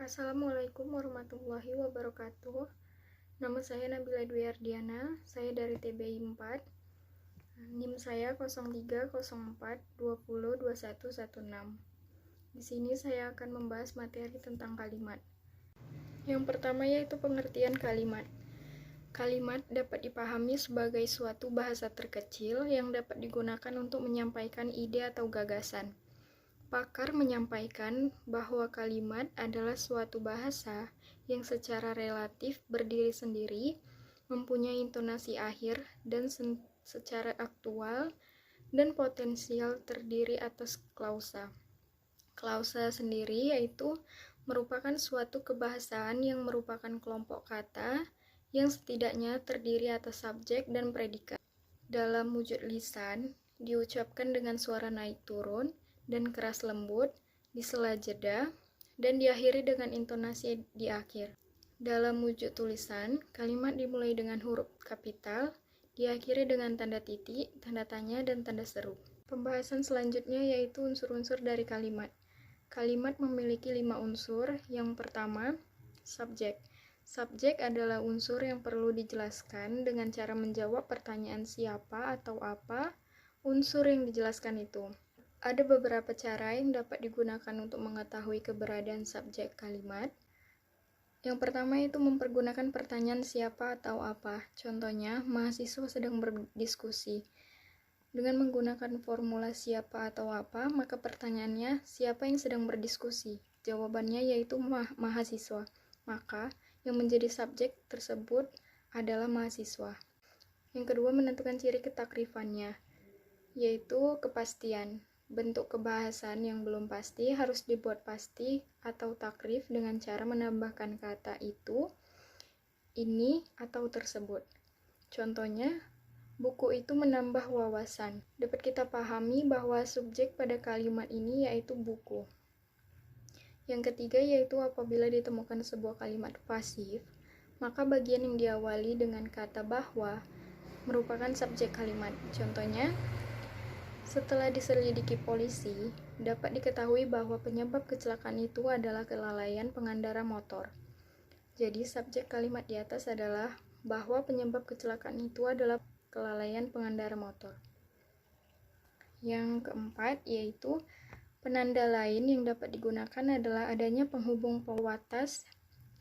Assalamualaikum warahmatullahi wabarakatuh. Nama saya Nabila Dwi Ardiana, saya dari TBI 4. NIM saya 0304202116. Di sini saya akan membahas materi tentang kalimat. Yang pertama yaitu pengertian kalimat. Kalimat dapat dipahami sebagai suatu bahasa terkecil yang dapat digunakan untuk menyampaikan ide atau gagasan. Pakar menyampaikan bahwa kalimat adalah suatu bahasa yang secara relatif berdiri sendiri, mempunyai intonasi akhir, dan secara aktual dan potensial terdiri atas klausa. Klausa sendiri yaitu merupakan suatu kebahasaan yang merupakan kelompok kata yang setidaknya terdiri atas subjek dan predikat. Dalam wujud lisan, diucapkan dengan suara naik turun dan keras lembut di sela jeda dan diakhiri dengan intonasi di akhir. Dalam wujud tulisan, kalimat dimulai dengan huruf kapital, diakhiri dengan tanda titik, tanda tanya, dan tanda seru. Pembahasan selanjutnya yaitu unsur-unsur dari kalimat. Kalimat memiliki 5 unsur. Yang pertama, subjek. Subjek adalah unsur yang perlu dijelaskan dengan cara menjawab pertanyaan siapa atau apa unsur yang dijelaskan itu. Ada beberapa cara yang dapat digunakan untuk mengetahui keberadaan subjek kalimat. Yang pertama itu mempergunakan pertanyaan siapa atau apa. Contohnya, mahasiswa sedang berdiskusi. Dengan menggunakan formula siapa atau apa, maka pertanyaannya siapa yang sedang berdiskusi? Jawabannya yaitu mahasiswa. Maka yang menjadi subjek tersebut adalah mahasiswa. Yang kedua, menentukan ciri ketakrifannya, yaitu kepastian. Bentuk kebahasan yang belum pasti harus dibuat pasti atau takrif dengan cara menambahkan kata itu, ini, atau tersebut. Contohnya, buku itu menambah wawasan. Dapat kita pahami bahwa subjek pada kalimat ini yaitu buku. Yang ketiga yaitu apabila ditemukan sebuah kalimat pasif, maka bagian yang diawali dengan kata bahwa merupakan subjek kalimat. Contohnya, setelah diselidiki polisi, dapat diketahui bahwa penyebab kecelakaan itu adalah kelalaian pengendara motor. Jadi, subjek kalimat di atas adalah bahwa penyebab kecelakaan itu adalah kelalaian pengendara motor. Yang keempat, yaitu penanda lain yang dapat digunakan adalah adanya penghubung pewatas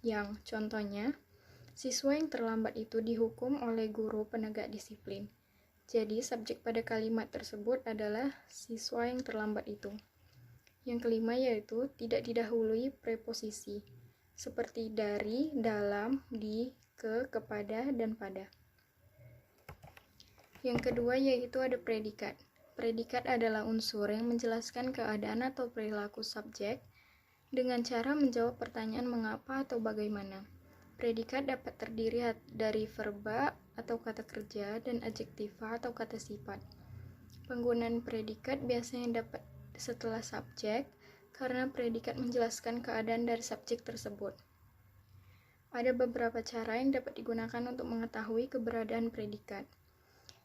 yang, contohnya, siswa yang terlambat itu dihukum oleh guru penegak disiplin. Jadi, subjek pada kalimat tersebut adalah siswa yang terlambat itu. Yang kelima yaitu tidak didahului preposisi, seperti dari, dalam, di, ke, kepada, dan pada. Yang kedua yaitu ada predikat. Predikat adalah unsur yang menjelaskan keadaan atau perilaku subjek dengan cara menjawab pertanyaan mengapa atau bagaimana. Predikat dapat terdiri dari verba atau kata kerja dan adjektiva atau kata sifat. Penggunaan predikat biasanya dapat setelah subjek karena predikat menjelaskan keadaan dari subjek tersebut. Ada beberapa cara yang dapat digunakan untuk mengetahui keberadaan predikat.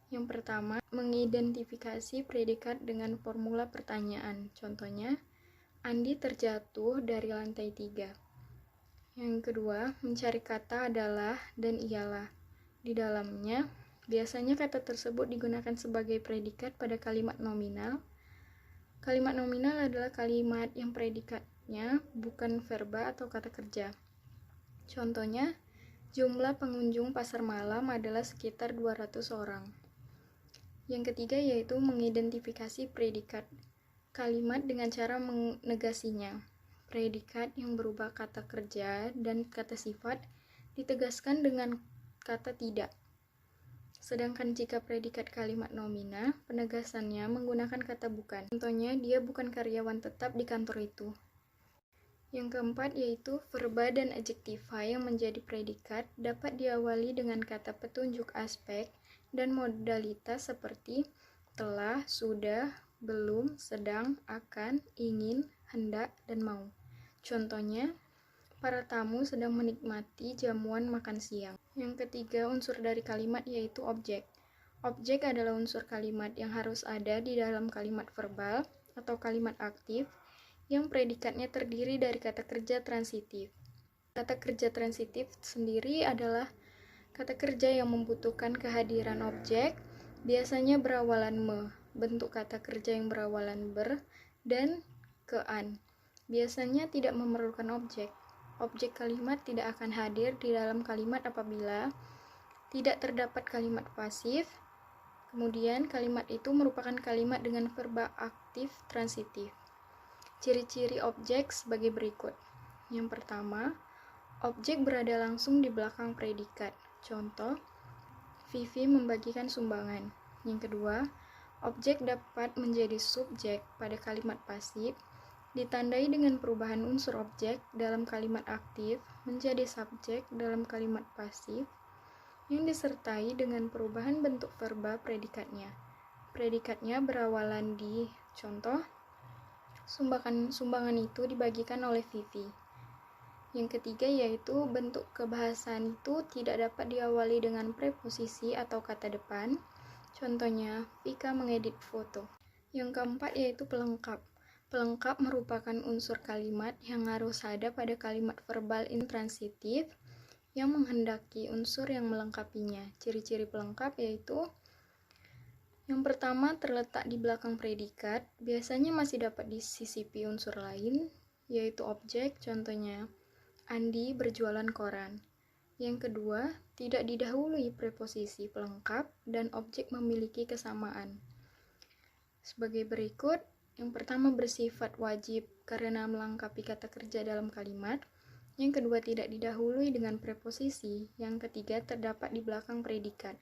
Yang pertama, mengidentifikasi predikat dengan formula pertanyaan. Contohnya, Andi terjatuh dari lantai 3. Yang kedua, mencari kata adalah dan ialah. Di dalamnya, biasanya kata tersebut digunakan sebagai predikat pada kalimat nominal. Kalimat nominal adalah kalimat yang predikatnya bukan verba atau kata kerja. Contohnya, jumlah pengunjung pasar malam adalah sekitar 200 orang. Yang ketiga yaitu mengidentifikasi predikat kalimat dengan cara menegasinya. Predikat yang berupa kata kerja dan kata sifat ditegaskan dengan kata tidak. Sedangkan jika predikat kalimat nomina, penegasannya menggunakan kata bukan. Contohnya, dia bukan karyawan tetap di kantor itu. Yang keempat yaitu verba dan adjektiva yang menjadi predikat dapat diawali dengan kata petunjuk aspek dan modalitas seperti telah, sudah, belum, sedang, akan, ingin, hendak, dan mau. Contohnya, para tamu sedang menikmati jamuan makan siang. Yang ketiga unsur dari kalimat yaitu objek. Objek adalah unsur kalimat yang harus ada di dalam kalimat verbal atau kalimat aktif yang predikatnya terdiri dari kata kerja transitif. Kata kerja transitif sendiri adalah kata kerja yang membutuhkan kehadiran objek, biasanya berawalan me, bentuk kata kerja yang berawalan ber, dan ke-an. Biasanya tidak memerlukan objek. Objek kalimat tidak akan hadir di dalam kalimat apabila tidak terdapat kalimat pasif. Kemudian kalimat itu merupakan kalimat dengan verba aktif transitif. Ciri-ciri objek sebagai berikut. Yang pertama, objek berada langsung di belakang predikat. Contoh, Vivi membagikan sumbangan. Yang kedua, objek dapat menjadi subjek pada kalimat pasif, ditandai dengan perubahan unsur objek dalam kalimat aktif menjadi subjek dalam kalimat pasif, yang disertai dengan perubahan bentuk verba predikatnya. Predikatnya berawalan di, contoh, sumbangan itu dibagikan oleh Vivi. Yang ketiga yaitu bentuk kebahasaan itu tidak dapat diawali dengan preposisi atau kata depan. Contohnya, Vika mengedit foto. Yang keempat yaitu pelengkap. Pelengkap merupakan unsur kalimat yang harus ada pada kalimat verbal intransitif yang menghendaki unsur yang melengkapinya. Ciri-ciri pelengkap yaitu yang pertama, terletak di belakang predikat, biasanya masih dapat disisipi unsur lain, yaitu objek, contohnya Andi berjualan koran. Yang kedua, tidak didahului preposisi pelengkap dan objek memiliki kesamaan. Sebagai berikut, yang pertama bersifat wajib karena melengkapi kata kerja dalam kalimat. Yang kedua, tidak didahului dengan preposisi. Yang ketiga, terdapat di belakang predikat.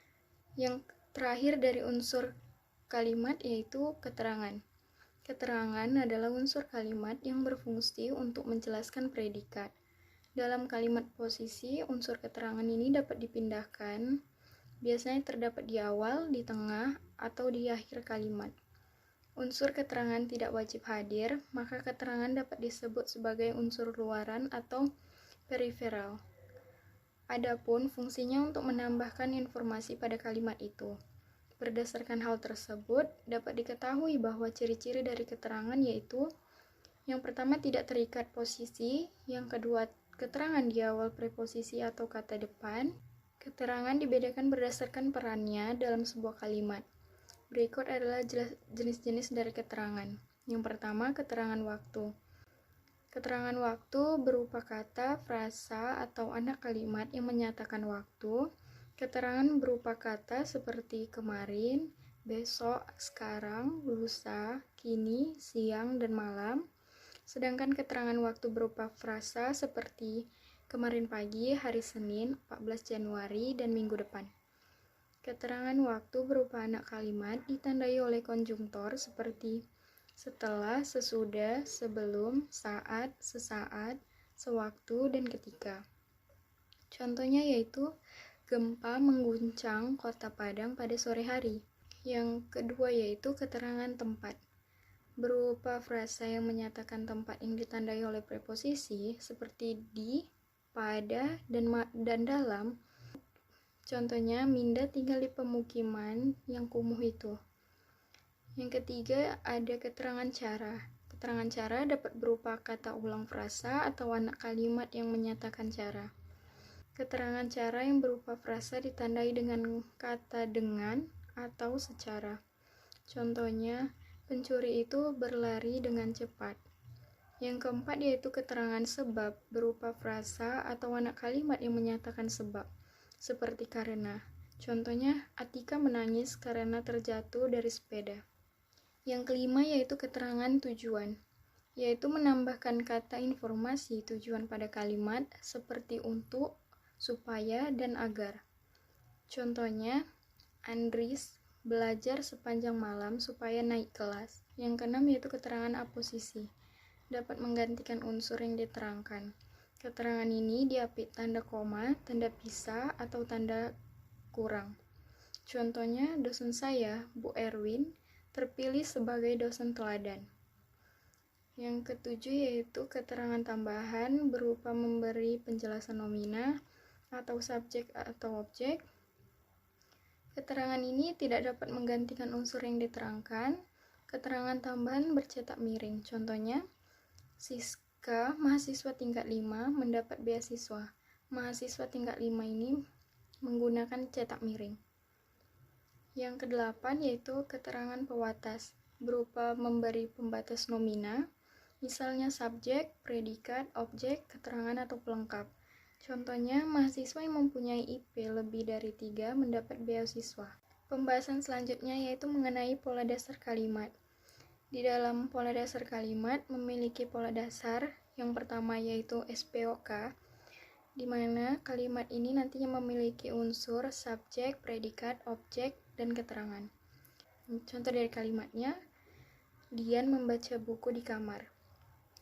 Yang terakhir dari unsur kalimat yaitu keterangan. Keterangan adalah unsur kalimat yang berfungsi untuk menjelaskan predikat. Dalam kalimat posisi, unsur keterangan ini dapat dipindahkan, biasanya terdapat di awal, di tengah, atau di akhir kalimat. Unsur keterangan tidak wajib hadir, maka keterangan dapat disebut sebagai unsur luaran atau periferal. Adapun fungsinya untuk menambahkan informasi pada kalimat itu. Berdasarkan hal tersebut, dapat diketahui bahwa ciri-ciri dari keterangan yaitu yang pertama tidak terikat posisi, yang kedua keterangan di awal preposisi atau kata depan. Keterangan dibedakan berdasarkan perannya dalam sebuah kalimat. Berikut adalah jenis-jenis dari keterangan. Yang pertama, keterangan waktu. Keterangan waktu berupa kata, frasa, atau anak kalimat yang menyatakan waktu. Keterangan berupa kata seperti kemarin, besok, sekarang, lusa, kini, siang, dan malam. Sedangkan keterangan waktu berupa frasa seperti kemarin pagi, hari Senin, 14 Januari, dan minggu depan. Keterangan waktu berupa anak kalimat ditandai oleh konjungtor seperti setelah, sesudah, sebelum, saat, sesaat, sewaktu, dan ketika. Contohnya yaitu gempa mengguncang kota Padang pada sore hari. Yang kedua yaitu keterangan tempat. Berupa frasa yang menyatakan tempat yang ditandai oleh preposisi seperti di, pada, dan dalam. Contohnya, Minda tinggal di pemukiman yang kumuh itu. Yang ketiga, ada keterangan cara. Keterangan cara dapat berupa kata ulang frasa atau anak kalimat yang menyatakan cara. Keterangan cara yang berupa frasa ditandai dengan kata dengan atau secara. Contohnya, pencuri itu berlari dengan cepat. Yang keempat yaitu keterangan sebab berupa frasa atau anak kalimat yang menyatakan sebab, seperti karena. Contohnya, Atika menangis karena terjatuh dari sepeda. Yang kelima yaitu keterangan tujuan, yaitu menambahkan kata informasi tujuan pada kalimat seperti untuk, supaya, dan agar. Contohnya, Andris belajar sepanjang malam supaya naik kelas. Yang keenam yaitu keterangan aposisi, dapat menggantikan unsur yang diterangkan. Keterangan ini diapit tanda koma, tanda pisah, atau tanda kurang. Contohnya, dosen saya, Bu Erwin, terpilih sebagai dosen teladan. Yang ketujuh yaitu keterangan tambahan berupa memberi penjelasan nomina atau subjek atau objek. Keterangan ini tidak dapat menggantikan unsur yang diterangkan. Keterangan tambahan bercetak miring. Contohnya, Siska, mahasiswa tingkat 5, mendapat beasiswa. Mahasiswa tingkat 5 ini menggunakan cetak miring. Yang kedelapan yaitu keterangan pewatas, berupa memberi pembatas nomina, misalnya subjek, predikat, objek, keterangan, atau pelengkap. Contohnya, mahasiswa yang mempunyai IP lebih dari 3 mendapat beasiswa. Pembahasan selanjutnya yaitu mengenai pola dasar kalimat. Di dalam pola dasar kalimat memiliki pola dasar, yang pertama yaitu SPOK, di mana kalimat ini nantinya memiliki unsur subjek, predikat, objek, dan keterangan. Contoh dari kalimatnya, Dian membaca buku di kamar.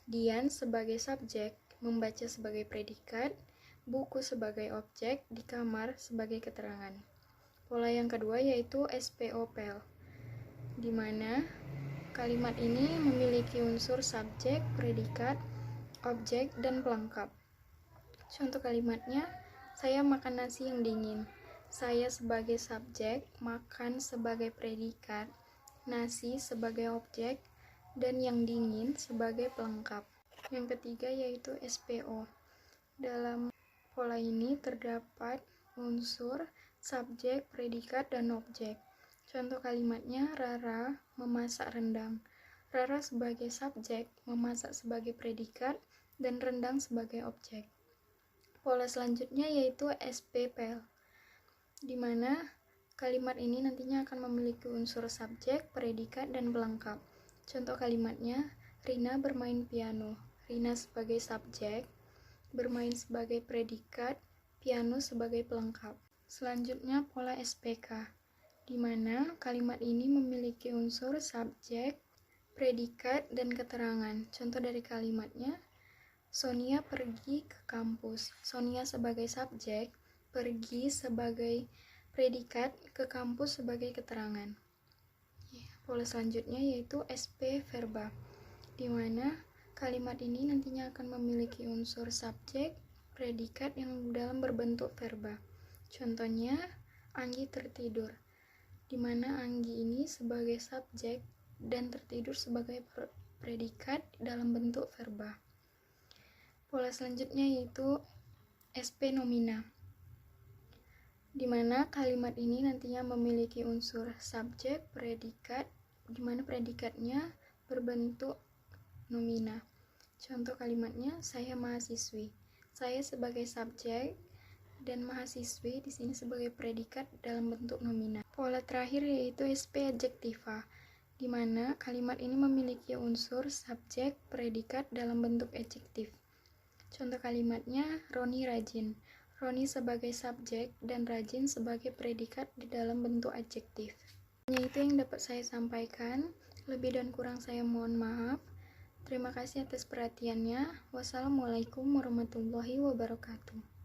Dian sebagai subjek, membaca sebagai predikat, buku sebagai objek, di kamar sebagai keterangan. Pola yang kedua yaitu SPOPL, di mana kalimat ini memiliki unsur subjek, predikat, objek, dan pelengkap. Contoh kalimatnya, saya makan nasi yang dingin. Saya sebagai subjek, makan sebagai predikat, nasi sebagai objek, dan yang dingin sebagai pelengkap. Yang ketiga yaitu SPO. Dalam pola ini terdapat unsur subjek, predikat, dan objek. Contoh kalimatnya, Rara memasak rendang. Rara sebagai subjek, memasak sebagai predikat, dan rendang sebagai objek. Pola selanjutnya yaitu SPPL, di mana kalimat ini nantinya akan memiliki unsur subjek, predikat, dan pelengkap. Contoh kalimatnya, Rina bermain piano. Rina sebagai subjek, bermain sebagai predikat, piano sebagai pelengkap. Selanjutnya pola SPK, di mana kalimat ini memiliki unsur subjek, predikat, dan keterangan. Contoh dari kalimatnya, Sonia pergi ke kampus. Sonia sebagai subjek, pergi sebagai predikat, ke kampus sebagai keterangan. Pola selanjutnya yaitu SP verba, di mana kalimat ini nantinya akan memiliki unsur subjek, predikat yang dalam berbentuk verba. Contohnya, Anggi tertidur, di mana Anggi ini sebagai subjek dan tertidur sebagai predikat dalam bentuk verba. Pola selanjutnya yaitu SP nomina, di mana kalimat ini nantinya memiliki unsur subjek, predikat, di mana predikatnya berbentuk nomina. Contoh kalimatnya, saya mahasiswi. Saya sebagai subjek dan mahasiswi di sini sebagai predikat dalam bentuk nomina. Pola terakhir yaitu SP adjektiva, di mana kalimat ini memiliki unsur subjek, predikat dalam bentuk adjektif. Contoh kalimatnya, Roni rajin. Roni sebagai subjek dan rajin sebagai predikat di dalam bentuk adjektif. Hanya itu yang dapat saya sampaikan. Lebih dan kurang saya mohon maaf. Terima kasih atas perhatiannya. Wassalamualaikum warahmatullahi wabarakatuh.